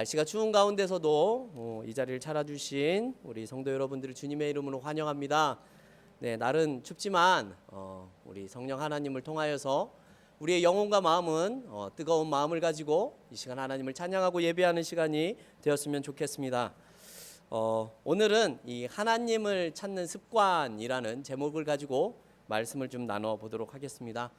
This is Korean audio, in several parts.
날씨가 추운 가운데서도 이 자리를 찾아주신 우리 성도 여러분들을 주님의 이름으로 환영합니다. 네, 날은 춥지만 우리 성령 하나님을 통하여서 우리의 영혼과 마음은 뜨거운 마음을 가지고 이 시간 하나님을 찬양하고 예배하는 시간이 되었으면 좋겠습니다. 오늘은 이 하나님을 찾는 습관이라는 제목을 가지고 말씀을 좀 나눠보도록 하겠습니다.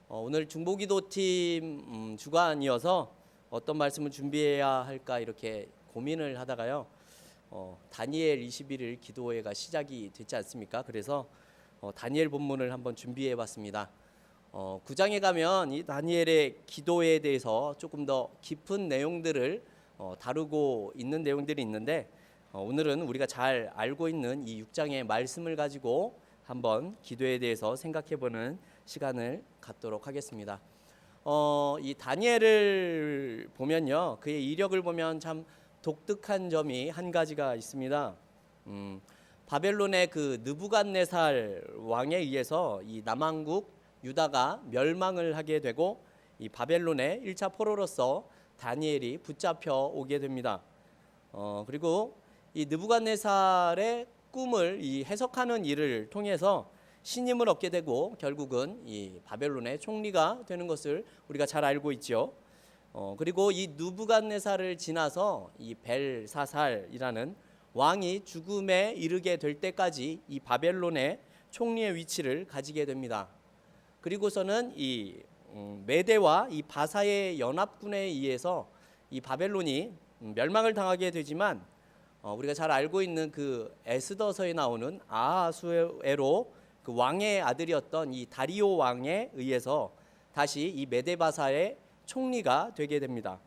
오늘 중보기도팀 주간이어서 어떤 말씀을 준비해야 할까 이렇게 고민을 하다가요. 다니엘 21일 기도회가 시작이 됐지 않습니까? 그래서 다니엘 본문을 한번 준비해 봤습니다. 9장에 가면 이 다니엘의 기도에 대해서 조금 더 깊은 내용들을 다루고 있는 내용들이 있는데 오늘은 우리가 잘 알고 있는 이 6장의 말씀을 가지고 한번 기도에 대해서 생각해 보는 시간을 갖도록 하겠습니다. 이 다니엘을 보면요, 그의 이력을 보면 참 독특한 점이 한 가지가 있습니다. 바벨론의 그 느부갓네살 왕에 의해서 이 남왕국 유다가 멸망을 하게 되고 이 바벨론의 1차 포로로서 다니엘이 붙잡혀 오게 됩니다. 그리고 이 느부갓네살의 꿈을 이 해석하는 일을 통해서 신임을 얻게 되고 결국은 이 바벨론의 총리가 되는 것을 우리가 잘 알고 있죠. 그리고 이 느부갓네살을 지나서 이 벨사살이라는 왕이 죽음에 이르게 될 때까지 이 바벨론의 총리의 위치를 가지게 됩니다. 그리고서는 이 메대와 이 바사의 연합군에 의해서 이 바벨론이 멸망을 당하게 되지만 우리가 잘 알고 있는 그 에스더서에 나오는 아하수에로 그 왕의 아들이었던 이 다리오 왕에 의해서 다시 이 메데바사의 총리가 되게 됩니다.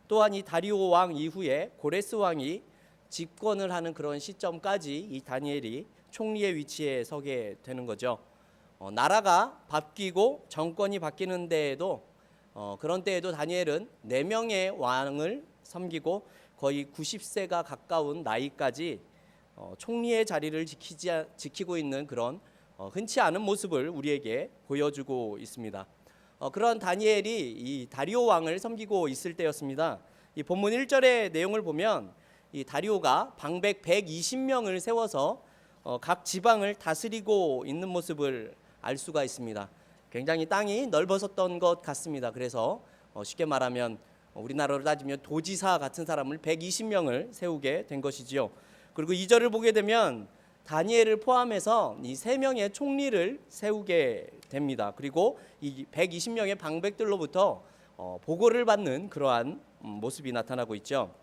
또한 이 다리오 왕 이후에 고레스 왕이 집권을 하는 그런 시점까지 이 다니엘이 총리의 위치에 서게 되는 거죠. 나라가 바뀌고 정권이 바뀌는 데에도 그런 때에도 다니엘은 4명의 왕을 섬기고 거의 90세가 가까운 나이까지 총리의 자리를 지키고 있는 그런 흔치 않은 모습을 우리에게 보여주고 있습니다. 그런 다니엘이 이 다리오 왕을 섬기고 있을 때였습니다. 이 본문 1절의 내용을 보면 이 다리오가 방백 120명을 세워서 각 지방을 다스리고 있는 모습을 알 수가 있습니다. 굉장히 땅이 넓어졌던 것 같습니다. 그래서 쉽게 말하면 우리나라로 따지면 도지사 같은 사람을 120명을 세우게 된 것이지요. 그리고 2절을 보게 되면 다니엘을 포함해서 이 3명의 총리를 세우게 됩니다. 그리고 이 120명의 방백들로부터 보고를 받는 그러한 모습이 나타나고 있죠.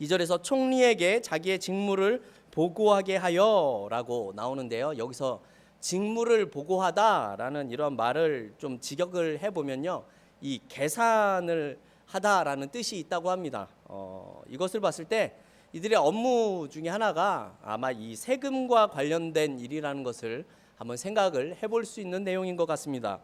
2절에서 총리에게 자기의 직무를 보고하게 하여라고 나오는데요. 여기서 직무를 보고하다라는 이런 말을 좀 직역을 해보면요, 이 계산을 하다라는 뜻이 있다고 합니다. 이것을 봤을 때 이들의 업무 중에 하나가 아마 이 세금과 관련된 일이라는 것을 한번 생각을 해볼 수 있는 내용인 것 같습니다.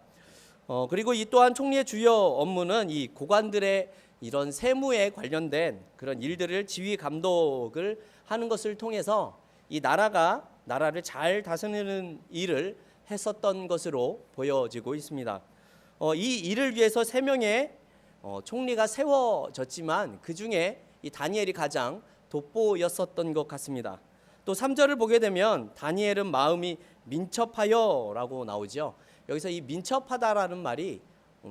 그리고 이 또한 총리의 주요 업무는 이 고관들의 이런 세무에 관련된 그런 일들을 지휘 감독을 하는 것을 통해서 이 나라를 잘 다스리는 일을 했었던 것으로 보여지고 있습니다. 이 일을 위해서 3명의 총리가 세워졌지만 그 중에 이 다니엘이 가장 돋보였었던 것 같습니다. 또 3절을 보게 되면 다니엘은 마음이 민첩하여라고 나오죠. 여기서 이 민첩하다라는 말이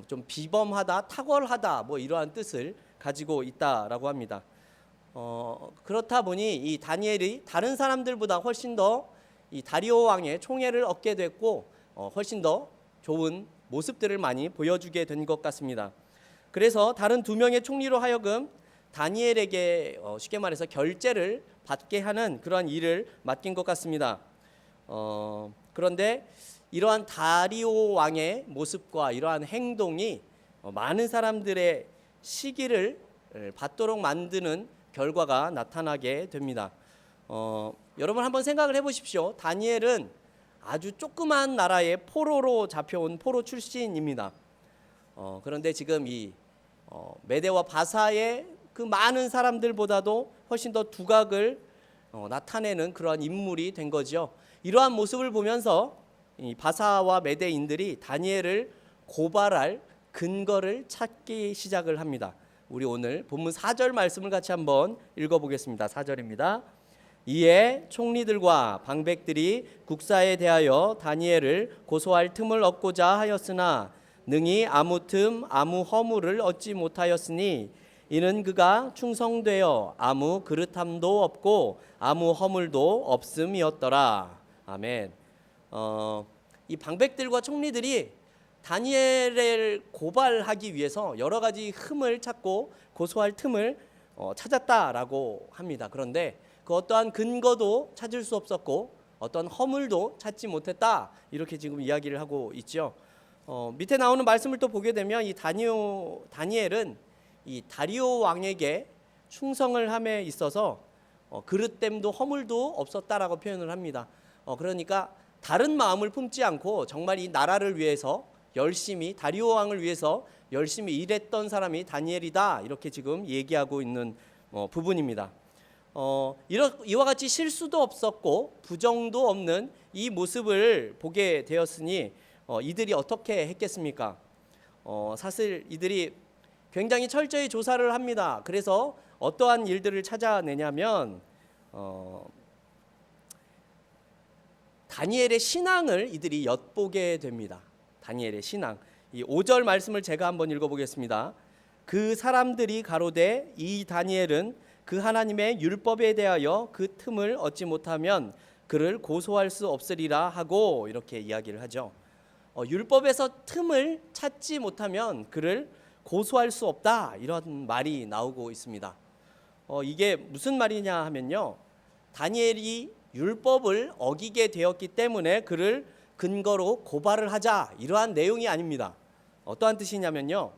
좀 비범하다, 탁월하다 뭐 이러한 뜻을 가지고 있다라고 합니다. 그렇다 보니 이 다니엘이 다른 사람들보다 훨씬 더 이 다리오 왕의 총애를 얻게 됐고 훨씬 더 좋은 모습들을 많이 보여주게 된 것 같습니다. 그래서 다른 2명의 총리로 하여금 다니엘에게 쉽게 말해서 결제를 받게 하는 그러한 일을 맡긴 것 같습니다. 그런데 이러한 다리오 왕의 모습과 이러한 행동이 많은 사람들의 시기를 받도록 만드는 결과가 나타나게 됩니다. 여러분 한번 생각을 해보십시오. 다니엘은 아주 조그만 나라의 포로로 잡혀온 포로 출신입니다. 그런데 지금 이 메대와 바사의 그 많은 사람들보다도 훨씬 더 두각을 나타내는 그러한 인물이 된 거죠. 이러한 모습을 보면서 이 바사와 메대인들이 다니엘을 고발할 근거를 찾기 시작을 합니다. 우리 오늘 본문 4절 말씀을 같이 한번 읽어보겠습니다. 4절입니다. 이에 총리들과 방백들이 국사에 대하여 다니엘을 고소할 틈을 얻고자 하였으나 능히 아무 틈 아무 허물을 얻지 못하였으니 이는 그가 충성되어 아무 그릇함도 없고 아무 허물도 없음이었더라. 아멘. 이 방백들과 총리들이 다니엘을 고발하기 위해서 여러 가지 흠을 찾고 고소할 틈을 찾았다라고 합니다. 그런데 그 어떠한 근거도 찾을 수 없었고 어떤 허물도 찾지 못했다, 이렇게 지금 이야기를 하고 있죠. 밑에 나오는 말씀을 또 보게 되면 이 다니엘은 이 다리오 왕에게 충성을 함에 있어서 그릇됨도 허물도 없었다라고 표현을 합니다. 그러니까 다른 마음을 품지 않고 정말 이 나라를 위해서 열심히, 다리오 왕을 위해서 열심히 일했던 사람이 다니엘이다, 이렇게 지금 얘기하고 있는 부분입니다. 이와 같이 실수도 없었고 부정도 없는 이 모습을 보게 되었으니 이들이 어떻게 했겠습니까? 사실 이들이 굉장히 철저히 조사를 합니다. 그래서 어떠한 일들을 찾아내냐면 다니엘의 신앙을 이들이 엿보게 됩니다. 다니엘의 신앙. 이 5절 말씀을 제가 한번 읽어보겠습니다. 그 사람들이 가로되 이 다니엘은 그 하나님의 율법에 대하여 그 틈을 얻지 못하면 그를 고소할 수 없으리라 하고 이렇게 이야기를 하죠. 율법에서 틈을 찾지 못하면 그를 고소할 수 없다, 이런 말이 나오고 있습니다. 이게 무슨 말이냐 하면요, 다니엘이 율법을 어기게 되었기 때문에 그를 근거로 고발을 하자, 이러한 내용이 아닙니다. 어떠한 뜻이냐면요,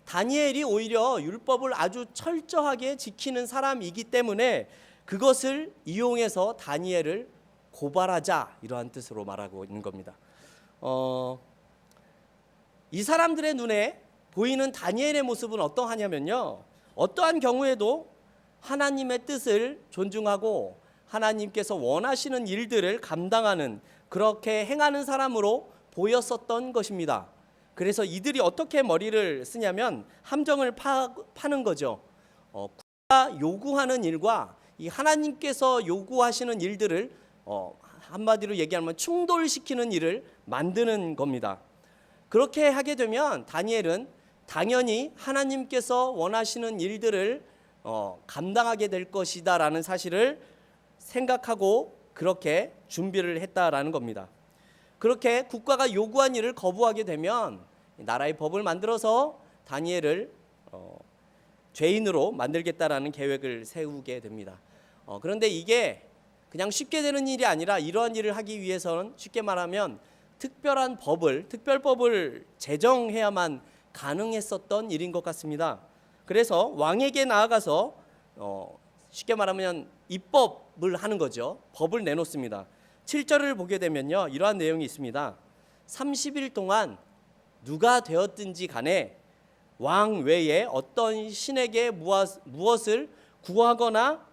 다니엘이 오히려 율법을 아주 철저하게 지키는 사람이기 때문에 그것을 이용해서 다니엘을 고발하자, 이러한 뜻으로 말하고 있는 겁니다. 이 사람들의 눈에 보이는 다니엘의 모습은 어떠하냐면요, 어떠한 경우에도 하나님의 뜻을 존중하고 하나님께서 원하시는 일들을 감당하는, 그렇게 행하는 사람으로 보였었던 것입니다. 그래서 이들이 어떻게 머리를 쓰냐면 함정을 파는 거죠. 국가가 요구하는 일과 이 하나님께서 요구하시는 일들을 한마디로 얘기하면 충돌시키는 일을 만드는 겁니다. 그렇게 하게 되면 다니엘은 당연히 하나님께서 원하시는 일들을 감당하게 될 것이다라는 사실을 생각하고 그렇게 준비를 했다라는 겁니다. 그렇게 국가가 요구한 일을 거부하게 되면 나라의 법을 만들어서 다니엘을 죄인으로 만들겠다라는 계획을 세우게 됩니다. 그런데 이게 그냥 쉽게 되는 일이 아니라 이러한 일을 하기 위해서는 쉽게 말하면 특별법을 제정해야만 가능했었던 일인 것 같습니다. 그래서 왕에게 나아가서 쉽게 말하면 입법을 하는 거죠. 법을 내놓습니다. 7절을 보게 되면요, 이러한 내용이 있습니다. 30일 동안 누가 되었든지 간에 왕 외에 어떤 신에게 무엇을 구하거나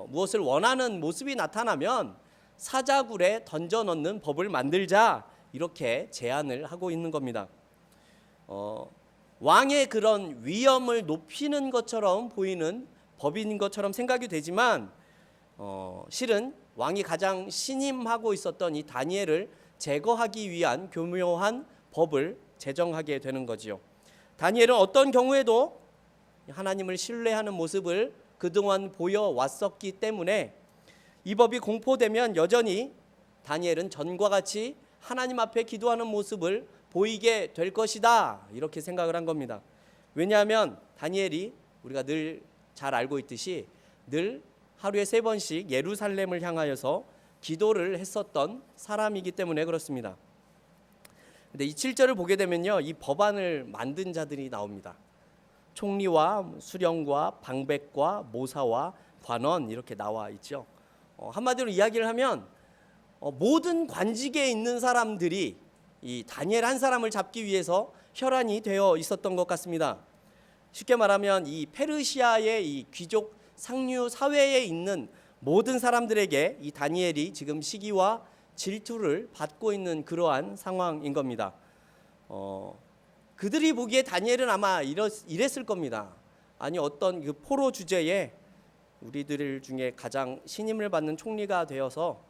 무엇을 원하는 모습이 나타나면 사자굴에 던져 넣는 법을 만들자, 이렇게 제안을 하고 있는 겁니다. 왕의 그런 위엄을 높이는 것처럼 보이는 법인 것처럼 생각이 되지만 실은 왕이 가장 신임하고 있었던 이 다니엘을 제거하기 위한 교묘한 법을 제정하게 되는 거지요. 다니엘은 어떤 경우에도 하나님을 신뢰하는 모습을 그동안 보여왔었기 때문에 이 법이 공포되면 여전히 다니엘은 전과 같이 하나님 앞에 기도하는 모습을 보이게 될 것이다, 이렇게 생각을 한 겁니다. 왜냐하면 다니엘이 우리가 늘 잘 알고 있듯이 늘 하루에 3번씩 예루살렘을 향하여서 기도를 했었던 사람이기 때문에 그렇습니다. 근데 이 7절을 보게 되면요, 이 법안을 만든 자들이 나옵니다. 총리와 수령과 방백과 모사와 관원, 이렇게 나와 있죠. 한마디로 이야기를 하면 모든 관직에 있는 사람들이 이 다니엘 한 사람을 잡기 위해서 혈안이 되어 있었던 것 같습니다. 쉽게 말하면 이 페르시아의 이 귀족 상류 사회에 있는 모든 사람들에게 이 다니엘이 지금 시기와 질투를 받고 있는 그러한 상황인 겁니다. 그들이 보기에 다니엘은 아마 이랬을 겁니다. 아니 어떤 그 포로 주제에 우리들 중에 가장 신임을 받는 총리가 되어서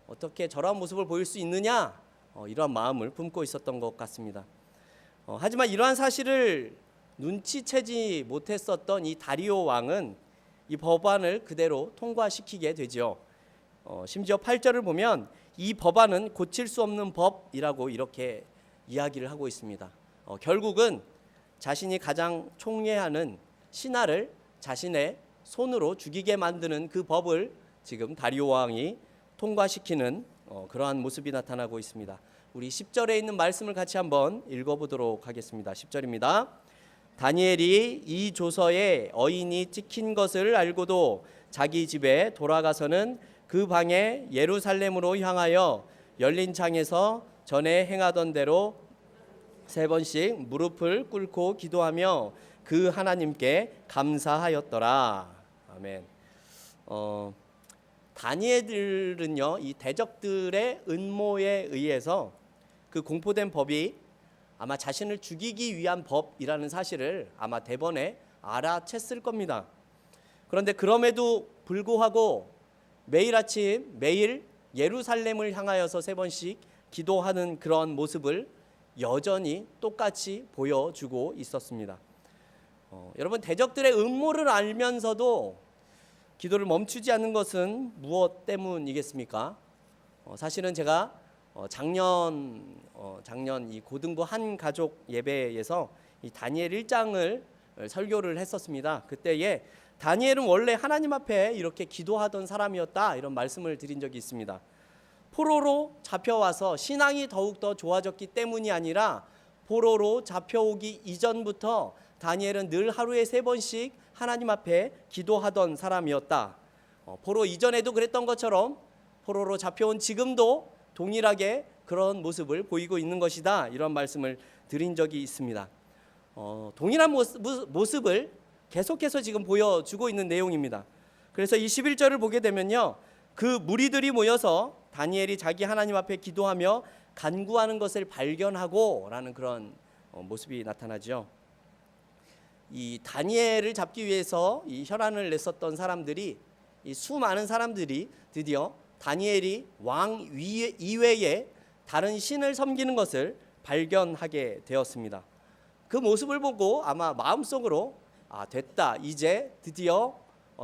어떻게 저런 모습을 보일 수 있느냐, 이러한 마음을 품고 있었던 것 같습니다. 하지만 이러한 사실을 눈치채지 못했었던 이 다리오 왕은 이 법안을 그대로 통과시키게 되죠. 심지어 8절을 보면 이 법안은 고칠 수 없는 법이라고 이렇게 이야기를 하고 있습니다. 결국은 자신이 가장 총애하는 신하를 자신의 손으로 죽이게 만드는 그 법을 지금 다리오 왕이 통과시키는 그러한 모습이 나타나고 있습니다. 우리 10절에 있는 말씀을 같이 한번 읽어보도록 하겠습니다. 10절입니다. 다니엘이 이 조서에 어인이 찍힌 것을 알고도 자기 집에 돌아가서는 그 방에 예루살렘으로 향하여 열린 창에서 전에 행하던 대로 3번씩 무릎을 꿇고 기도하며 그 하나님께 감사하였더라. 아멘. 다니엘은요, 이 대적들의 음모에 의해서 그 공포된 법이 아마 자신을 죽이기 위한 법이라는 사실을 아마 대번에 알아챘을 겁니다. 그런데 그럼에도 불구하고 매일 아침 매일 예루살렘을 향하여서 3번씩 기도하는 그런 모습을 여전히 똑같이 보여주고 있었습니다. 여러분, 대적들의 음모를 알면서도 기도를 멈추지 않는 것은 무엇 때문이겠습니까? 사실은 제가 작년 이 고등부 한 가족 예배에서 이 다니엘 1장을 설교를 했었습니다. 그때에 다니엘은 원래 하나님 앞에 이렇게 기도하던 사람이었다, 이런 말씀을 드린 적이 있습니다. 포로로 잡혀와서 신앙이 더욱더 좋아졌기 때문이 아니라 포로로 잡혀오기 이전부터 다니엘은 늘 하루에 3번씩 하나님 앞에 기도하던 사람이었다. 포로 이전에도 그랬던 것처럼 포로로 잡혀온 지금도 동일하게 그런 모습을 보이고 있는 것이다, 이런 말씀을 드린 적이 있습니다. 동일한 모습을 계속해서 지금 보여주고 있는 내용입니다. 그래서 이 11절을 보게 되면요, 그 무리들이 모여서 다니엘이 자기 하나님 앞에 기도하며 간구하는 것을 발견하고 라는 그런 모습이 나타나죠. 이 다니엘을 잡기 위해서 이 혈안을 냈었던 사람들이, 이 수많은 사람들이 드디어 다니엘이 왕 이외에 다른 신을 섬기는 것을 발견하게 되었습니다. 그 모습을 보고 아마 마음속으로 됐다, 이제 드디어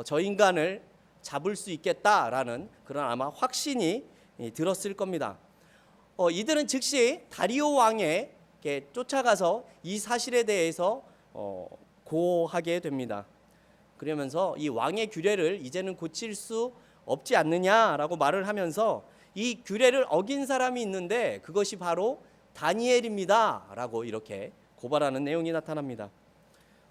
저 인간을 잡을 수 있겠다라는 그런 아마 확신이 들었을 겁니다. 이들은 즉시 다리오 왕에게 쫓아가서 이 사실에 대해서 고하게 됩니다. 그러면서 이 왕의 규례를 이제는 고칠 수 없지 않느냐라고 말을 하면서 이 규례를 어긴 사람이 있는데 그것이 바로 다니엘입니다 라고 이렇게 고발하는 내용이 나타납니다.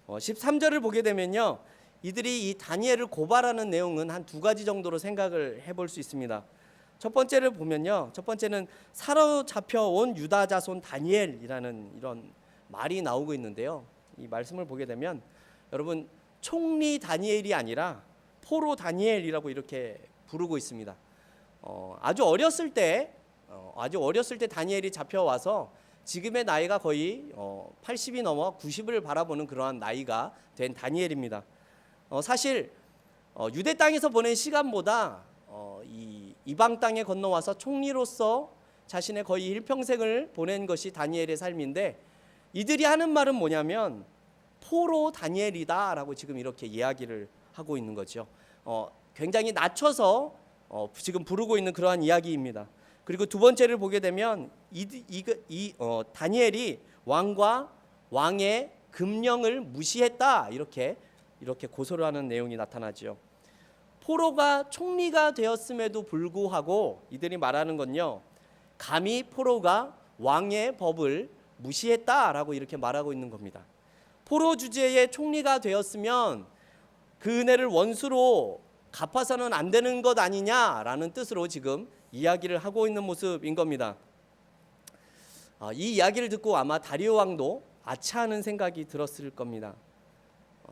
13절을 보게 되면요, 이들이 이 다니엘을 고발하는 내용은 한 2가지 정도로 생각을 해볼 수 있습니다. 첫 번째를 보면요, 첫 번째는 사로잡혀온 유다 자손 다니엘이라는 이런 말이 나오고 있는데요, 이 말씀을 보게 되면 여러분, 총리 다니엘이 아니라 포로 다니엘이라고 이렇게 부르고 있습니다. 아주 어렸을 때 다니엘이 잡혀와서 지금의 나이가 거의 80이 넘어 90을 바라보는 그러한 나이가 된 다니엘입니다. 사실 유대 땅에서 보낸 시간보다 이 이방 땅에 건너와서 총리로서 자신의 거의 일평생을 보낸 것이 다니엘의 삶인데, 이들이 하는 말은 뭐냐면 포로 다니엘이다라고 지금 이렇게 이야기를 하고 있는 거죠. 굉장히 낮춰서 지금 부르고 있는 그러한 이야기입니다. 그리고 두 번째를 보게 되면 다니엘이 왕과 왕의 금령을 무시했다, 이렇게 고소를 하는 내용이 나타나죠. 포로가 총리가 되었음에도 불구하고 이들이 말하는 건요, 감히 포로가 왕의 법을 무시했다라고 이렇게 말하고 있는 겁니다. 포로 주제의 총리가 되었으면 그 은혜를 원수로 갚아서는 안 되는 것 아니냐라는 뜻으로 지금 이야기를 하고 있는 모습인 겁니다. 이 이야기를 듣고 아마 다리오 왕도 아차하는 생각이 들었을 겁니다.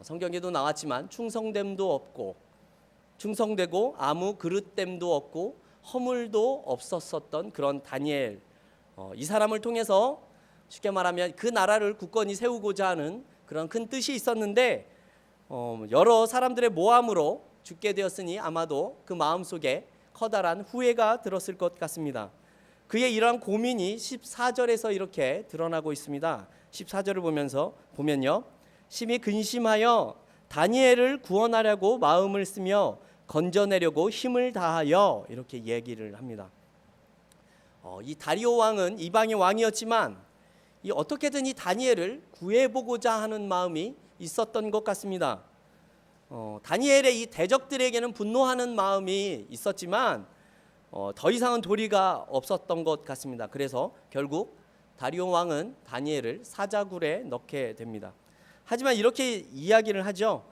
성경에도 나왔지만 충성됨도 없고, 충성되고 아무 그릇됨도 없고 허물도 없었었던 그런 다니엘, 이 사람을 통해서 쉽게 말하면 그 나라를 굳건히 세우고자 하는 그런 큰 뜻이 있었는데, 여러 사람들의 모함으로 죽게 되었으니 아마도 그 마음속에 커다란 후회가 들었을 것 같습니다. 그의 이러한 고민이 14절에서 이렇게 드러나고 있습니다. 14절을 보면요. 심히 근심하여 다니엘을 구원하려고 마음을 쓰며 건져내려고 힘을 다하여 이렇게 얘기를 합니다. 이 다리오 왕은 이방의 왕이었지만 어떻게든 이 다니엘을 구해보고자 하는 마음이 있었던 것 같습니다. 다니엘의 이 대적들에게는 분노하는 마음이 있었지만 더 이상은 도리가 없었던 것 같습니다. 그래서 결국 다리오 왕은 다니엘을 사자굴에 넣게 됩니다. 하지만 이렇게 이야기를 하죠.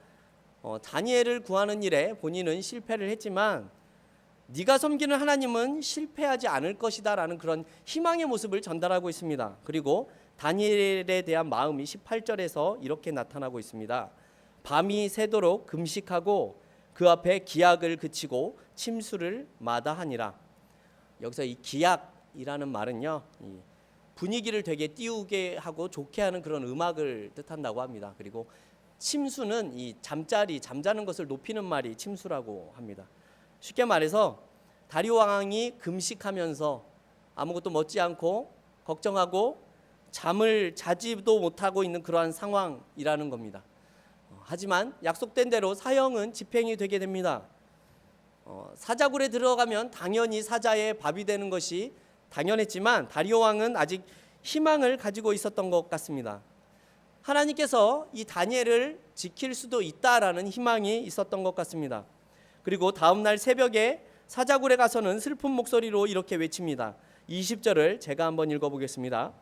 다니엘을 구하는 일에 본인은 실패를 했지만 네가 섬기는 하나님은 실패하지 않을 것이다 라는 그런 희망의 모습을 전달하고 있습니다. 그리고 다니엘에 대한 마음이 18절에서 이렇게 나타나고 있습니다. 밤이 새도록 금식하고 그 앞에 기약을 그치고 침수를 마다하니라. 여기서 이 기약이라는 말은요, 이 분위기를 되게 띄우게 하고 좋게 하는 그런 음악을 뜻한다고 합니다. 그리고 침수는 이 잠자는 것을 높이는 말이 침수라고 합니다. 쉽게 말해서 다리오 왕이 금식하면서 아무것도 먹지 않고 걱정하고 잠을 자지도 못하고 있는 그러한 상황이라는 겁니다. 하지만 약속된 대로 사형은 집행이 되게 됩니다. 사자굴에 들어가면 당연히 사자의 밥이 되는 것이 당연했지만 다리오 왕은 아직 희망을 가지고 있었던 것 같습니다. 하나님께서 이 다니엘을 지킬 수도 있다라는 희망이 있었던 것 같습니다. 그리고 다음 날 새벽에 사자굴에 가서는 슬픈 목소리로 이렇게 외칩니다. 20절을 제가 한번 읽어보겠습니다.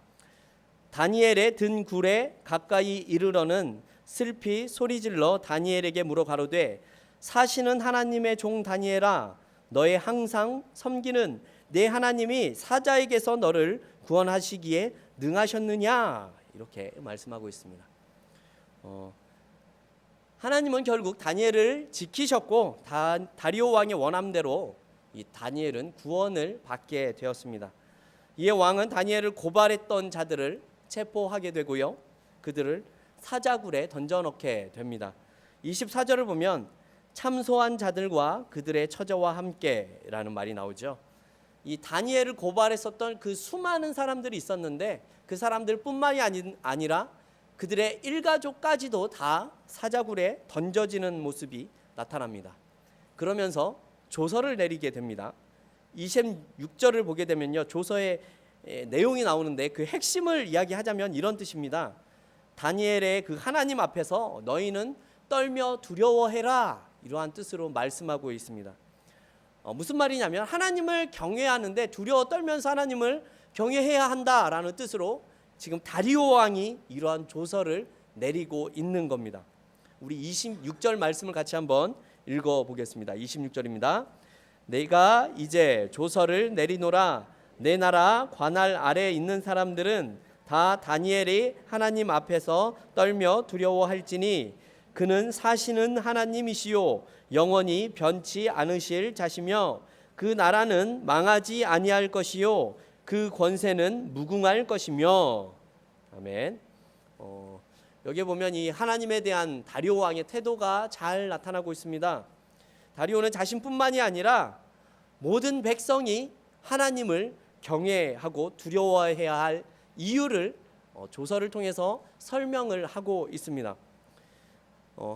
다니엘의 든 굴에 가까이 이르러는 슬피 소리질러 다니엘에게 물어 가로되 사시는 하나님의 종 다니엘아 너의 항상 섬기는 내 하나님이 사자에게서 너를 구원하시기에 능하셨느냐 이렇게 말씀하고 있습니다. 하나님은 결국 다니엘을 지키셨고 다리오 왕의 원함대로 이 다니엘은 구원을 받게 되었습니다. 이에 왕은 다니엘을 고발했던 자들을 체포하게 되고요. 그들을 사자굴에 던져넣게 됩니다. 24절을 보면 참소한 자들과 그들의 처자와 함께라는 말이 나오죠. 이 다니엘을 고발했었던 그 수많은 사람들이 있었는데 그 사람들뿐만이 아니라 그들의 일가족까지도 다 사자굴에 던져지는 모습이 나타납니다. 그러면서 조서를 내리게 됩니다. 26절을 보게 되면요, 조서의 내용이 나오는데 그 핵심을 이야기하자면 이런 뜻입니다. 다니엘의 그 하나님 앞에서 너희는 떨며 두려워해라 이러한 뜻으로 말씀하고 있습니다. 무슨 말이냐면 하나님을 경외하는데 두려워 떨면서 하나님을 경외해야 한다라는 뜻으로 지금 다리오 왕이 이러한 조서를 내리고 있는 겁니다. 우리 26절 말씀을 같이 한번 읽어보겠습니다. 26절입니다. 내가 이제 조서를 내리노라. 내 나라 관할 아래에 있는 사람들은 다 다니엘이 하나님 앞에서 떨며 두려워할지니 그는 사시는 하나님이시요 영원히 변치 않으실 자시며 그 나라는 망하지 아니할 것이요 그 권세는 무궁할 것이며. 아멘. 여기에 보면 이 하나님에 대한 다리오 왕의 태도가 잘 나타나고 있습니다. 다리오는 자신뿐만이 아니라 모든 백성이 하나님을 경외하고 두려워해야 할 이유를 조서를 통해서 설명을 하고 있습니다.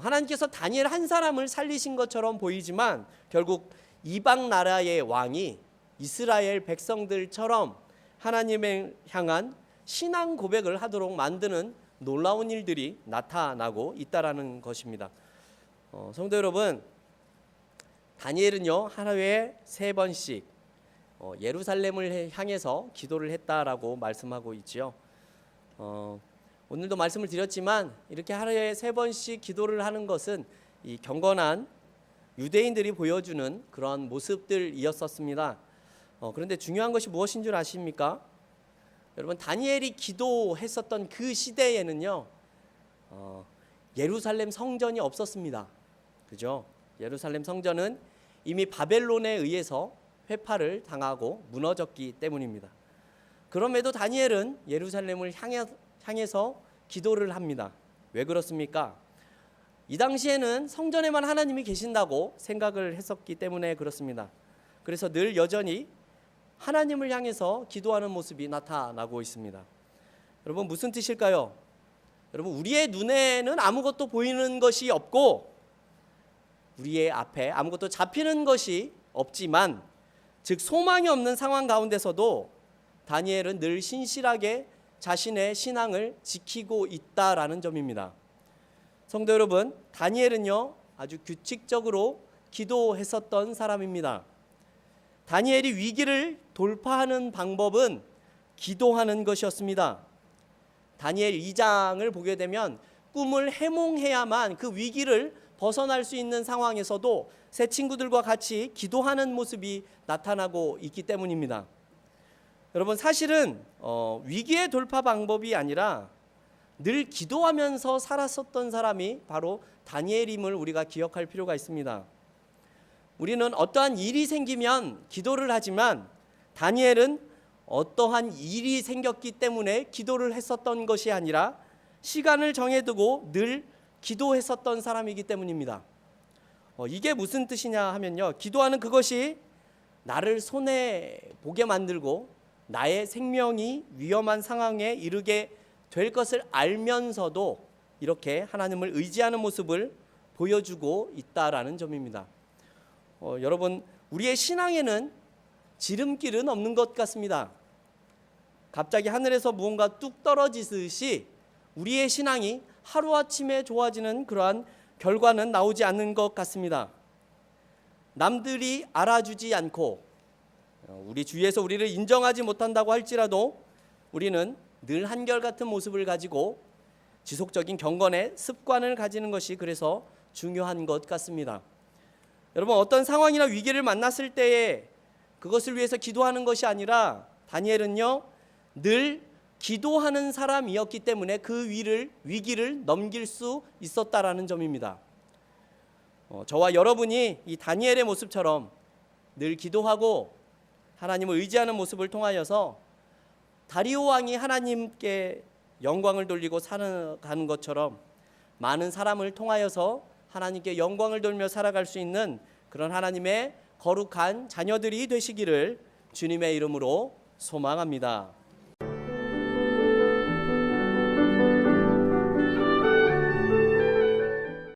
하나님께서 다니엘 한 사람을 살리신 것처럼 보이지만 결국 이방 나라의 왕이 이스라엘 백성들처럼 하나님을 향한 신앙 고백을 하도록 만드는 놀라운 일들이 나타나고 있다라는 것입니다. 성도 여러분, 다니엘은요 하루에 3번씩 예루살렘을 향해서 기도를 했다라고 말씀하고 있지요. 오늘도 말씀을 드렸지만 이렇게 하루에 3번씩 기도를 하는 것은 이 경건한 유대인들이 보여주는 그런 모습들이었었습니다. 그런데 중요한 것이 무엇인 줄 아십니까? 여러분, 다니엘이 기도했었던 그 시대에는요 예루살렘 성전이 없었습니다. 그죠? 예루살렘 성전은 이미 바벨론에 의해서 회파를 당하고 무너졌기 때문입니다. 그럼에도 다니엘은 예루살렘을 향해서 기도를 합니다. 왜 그렇습니까? 이 당시에는 성전에만 하나님이 계신다고 생각을 했었기 때문에 그렇습니다. 그래서 늘 여전히 하나님을 향해서 기도하는 모습이 나타나고 있습니다. 여러분, 무슨 뜻일까요? 여러분, 우리의 눈에는 아무것도 보이는 것이 없고 우리의 앞에 아무것도 잡히는 것이 없지만, 즉 소망이 없는 상황 가운데서도 다니엘은 늘 신실하게 자신의 신앙을 지키고 있다라는 점입니다. 성도 여러분, 다니엘은요 아주 규칙적으로 기도했었던 사람입니다. 다니엘이 위기를 돌파하는 방법은 기도하는 것이었습니다. 다니엘 2장을 보게 되면 꿈을 해몽해야만 그 위기를 벗어날 수 있는 상황에서도 새 친구들과 같이 기도하는 모습이 나타나고 있기 때문입니다. 여러분, 사실은 위기의 돌파 방법이 아니라 늘 기도하면서 살았었던 사람이 바로 다니엘임을 우리가 기억할 필요가 있습니다. 우리는 어떠한 일이 생기면 기도를 하지만 다니엘은 어떠한 일이 생겼기 때문에 기도를 했었던 것이 아니라 시간을 정해두고 늘 기도했었던 사람이기 때문입니다. 이게 무슨 뜻이냐 하면요, 기도하는 그것이 나를 손해보게 만들고 나의 생명이 위험한 상황에 이르게 될 것을 알면서도 이렇게 하나님을 의지하는 모습을 보여주고 있다라는 점입니다. 여러분, 우리의 신앙에는 지름길은 없는 것 같습니다. 갑자기 하늘에서 무언가 뚝 떨어지듯이 우리의 신앙이 하루아침에 좋아지는 그러한 결과는 나오지 않는 것 같습니다. 남들이 알아주지 않고 우리 주위에서 우리를 인정하지 못한다고 할지라도 우리는 늘 한결같은 모습을 가지고 지속적인 경건의 습관을 가지는 것이 그래서 중요한 것 같습니다. 여러분, 어떤 상황이나 위기를 만났을 때에 그것을 위해서 기도하는 것이 아니라 다니엘은요 늘 기도하는 사람이었기 때문에 그 위기를 넘길 수 있었다라는 점입니다. 저와 여러분이 이 다니엘의 모습처럼 늘 기도하고 하나님을 의지하는 모습을 통하여서 다리오 왕이 하나님께 영광을 돌리고 살아가는 것처럼 많은 사람을 통하여서 하나님께 영광을 돌며 살아갈 수 있는 그런 하나님의 거룩한 자녀들이 되시기를 주님의 이름으로 소망합니다.